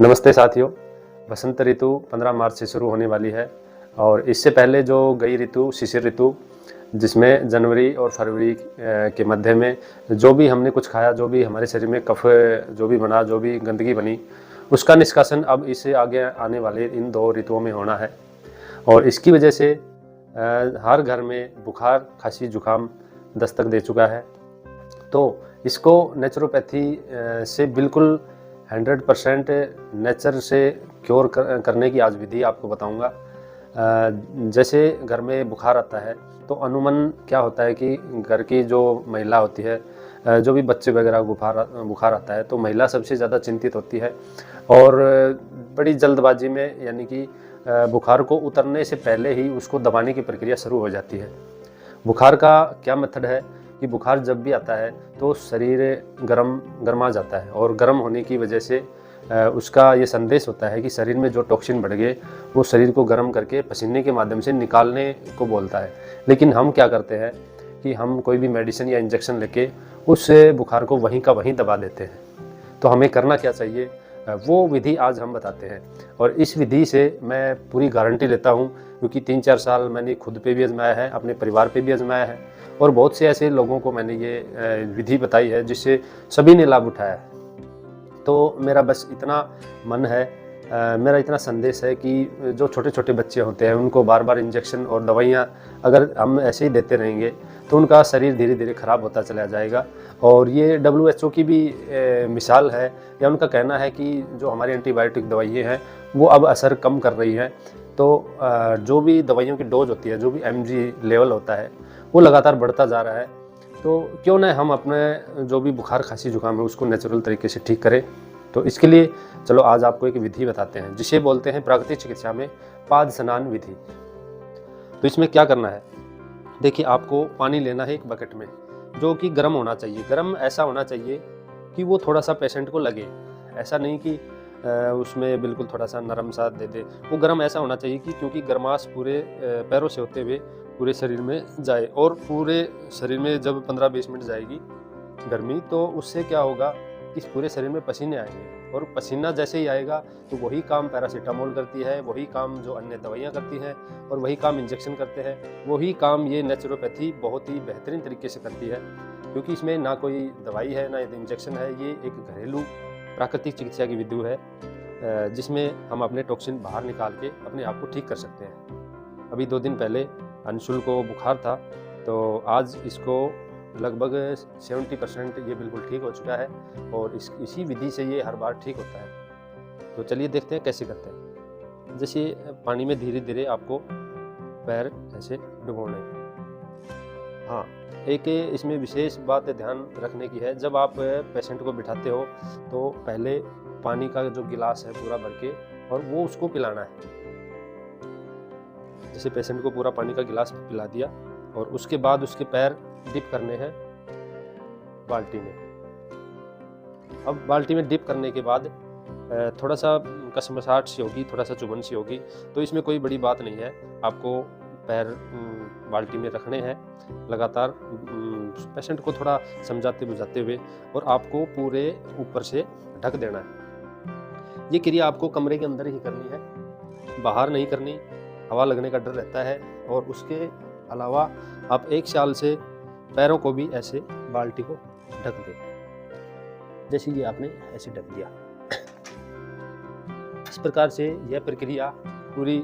नमस्ते साथियों। बसंत ऋतु 15 मार्च से शुरू होने वाली है और इससे पहले जो गई ऋतु शिशिर ऋतु, जिसमें जनवरी और फरवरी के मध्य में जो भी हमने कुछ खाया, जो भी हमारे शरीर में कफ जो भी बना, जो भी गंदगी बनी, उसका निष्कासन अब इससे आगे आने वाले इन 2 ऋतुओं में होना है। और इसकी वजह से हर घर में बुखार, खांसी, जुकाम दस्तक दे चुका है। तो इसको नेचुरोपैथी से बिल्कुल 100% नेचर से क्योर करने की आज विधि आपको बताऊंगा। जैसे घर में बुखार आता है तो अमूमन क्या होता है कि घर की जो महिला होती है, जो भी बच्चे वगैरह बुखार आता है तो महिला सबसे ज़्यादा चिंतित होती है और बड़ी जल्दबाजी में, यानी कि बुखार को उतरने से पहले ही उसको दबाने की प्रक्रिया शुरू हो जाती है। बुखार का क्या मेथड है कि बुखार जब भी आता है तो शरीर गर्मा जाता है और गर्म होने की वजह से उसका ये संदेश होता है कि शरीर में जो टॉक्सिन बढ़ गए वो शरीर को गर्म करके पसीने के माध्यम से निकालने को बोलता है। लेकिन हम क्या करते हैं कि हम कोई भी मेडिसिन या इंजेक्शन लेके उस बुखार को वहीं का वहीं दबा देते हैं। तो हमें करना क्या चाहिए, वो विधि आज हम बताते हैं। और इस विधि से मैं पूरी गारंटी लेता हूँ, क्योंकि 3-4 साल मैंने खुद पे भी आजमाया है, अपने परिवार पे भी आजमाया है और बहुत से ऐसे लोगों को मैंने ये विधि बताई है जिससे सभी ने लाभ उठाया है। तो मेरा बस इतना मन है, मेरा इतना संदेश है कि जो छोटे छोटे बच्चे होते हैं उनको बार बार इंजेक्शन और दवाइयाँ अगर हम ऐसे ही देते रहेंगे तो उनका शरीर धीरे धीरे ख़राब होता चला जाएगा। और ये WHO की भी मिसाल है, या उनका कहना है कि जो हमारी एंटीबायोटिक दवाइयाँ हैं वो अब असर कम कर रही हैं। तो जो भी दवाइयों की डोज होती है, जो भी mg लेवल होता है वो लगातार बढ़ता जा रहा है। तो क्यों न हम अपने जो भी बुखार, खांसी, जुकाम है उसको नेचुरल तरीके से ठीक करें। तो इसके लिए चलो आज आपको एक विधि बताते हैं जिसे बोलते हैं प्राकृतिक चिकित्सा में पाद स्नान विधि। तो इसमें क्या करना है, देखिए आपको पानी लेना है एक बकेट में, जो कि गर्म होना चाहिए। गर्म ऐसा होना चाहिए कि वो थोड़ा सा पेशेंट को लगे, ऐसा नहीं कि उसमें बिल्कुल थोड़ा सा नरम सा दे दे। वो गर्म ऐसा होना चाहिए कि क्योंकि गर्माश पूरे पैरों से होते हुए पूरे शरीर में जाए, और पूरे शरीर में जब 15-20 मिनट जाएगी गर्मी तो उससे क्या होगा कि पूरे शरीर में पसीने आएंगे, और पसीना जैसे ही आएगा तो वही काम पैरासीटामोल करती है, वही काम जो अन्य दवाइयाँ करती हैं, और वही काम इंजेक्शन करते हैं, वही काम ये नेचुरोपैथी बहुत ही बेहतरीन तरीके से करती है। क्योंकि इसमें ना कोई दवाई है ना इंजेक्शन है, ये एक घरेलू प्राकृतिक चिकित्सा की विधि है जिसमें हम अपने टॉक्सिन बाहर निकाल के अपने आप को ठीक कर सकते हैं। अभी 2 दिन पहले अंशुल को बुखार था, तो आज इसको लगभग 70% ये बिल्कुल ठीक हो चुका है और इसी विधि से ये हर बार ठीक होता है। तो चलिए देखते हैं कैसे करते हैं। जैसे पानी में धीरे धीरे आपको पैर ऐसे डुबोने। हाँ, एक इसमें विशेष बात ध्यान रखने की है, जब आप पेशेंट को बिठाते हो तो पहले पानी का जो गिलास है पूरा भर के और वो उसको पिलाना है। जैसे पेशेंट को पूरा पानी का गिलास पिला दिया और उसके बाद उसके पैर डिप करने हैं बाल्टी में। अब बाल्टी में डिप करने के बाद थोड़ा सा कसमसाहट सी होगी, थोड़ा सा चुभन सी होगी, तो इसमें कोई बड़ी बात नहीं है। आपको पैर बाल्टी में रखने हैं लगातार, पेशेंट को थोड़ा समझाते बुझाते हुए, और आपको पूरे ऊपर से ढक देना है। ये क्रिया आपको कमरे के अंदर ही करनी है, बाहर नहीं करनी, हवा लगने का डर रहता है। और उसके अलावा आप एक शाल से पैरों को भी ऐसे बाल्टी को ढक दें, जैसे ये आपने ऐसे ढक दिया। इस प्रकार से यह प्रक्रिया पूरी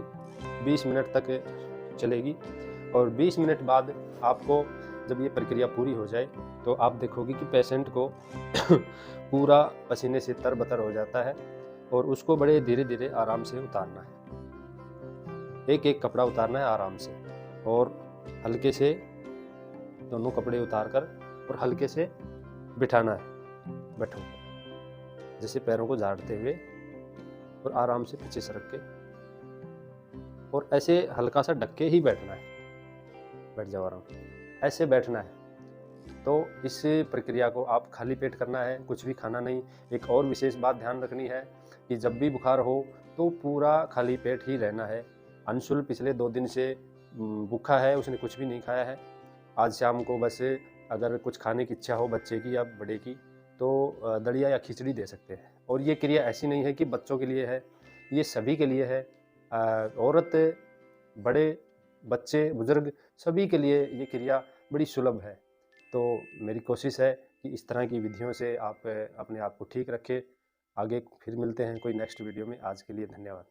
20 मिनट तक चलेगी, और 20 मिनट बाद आपको जब ये प्रक्रिया पूरी हो जाए तो आप देखोगे कि पेशेंट को पूरा पसीने से तरबतर हो जाता है, और उसको बड़े धीरे धीरे आराम से उतारना है। एक एक कपड़ा उतारना है आराम से, और हल्के से दोनों कपड़े उतार कर और हल्के से बिठाना है। बैठो, जैसे पैरों को झाड़ते हुए और आराम से पीछे सरक के, और ऐसे हल्का सा ढक के ही बैठना है। बैठ जाओ आराम, ऐसे बैठना है। तो इस प्रक्रिया को आप खाली पेट करना है, कुछ भी खाना नहीं। एक और विशेष बात ध्यान रखनी है कि जब भी बुखार हो तो पूरा खाली पेट ही रहना है। अंशुल पिछले 2 दिन से भूखा है, उसने कुछ भी नहीं खाया है। आज शाम को बस अगर कुछ खाने की इच्छा हो बच्चे की या बड़े की तो दलिया या खिचड़ी दे सकते हैं। और ये क्रिया ऐसी नहीं है कि बच्चों के लिए है, ये सभी के लिए है। औरत, बड़े, बच्चे, बुजुर्ग, सभी के लिए ये क्रिया बड़ी सुलभ है। तो मेरी कोशिश है कि इस तरह की विधियों से आप अपने आप को ठीक रखें। आगे फिर मिलते हैं कोई नेक्स्ट वीडियो में। आज के लिए धन्यवाद।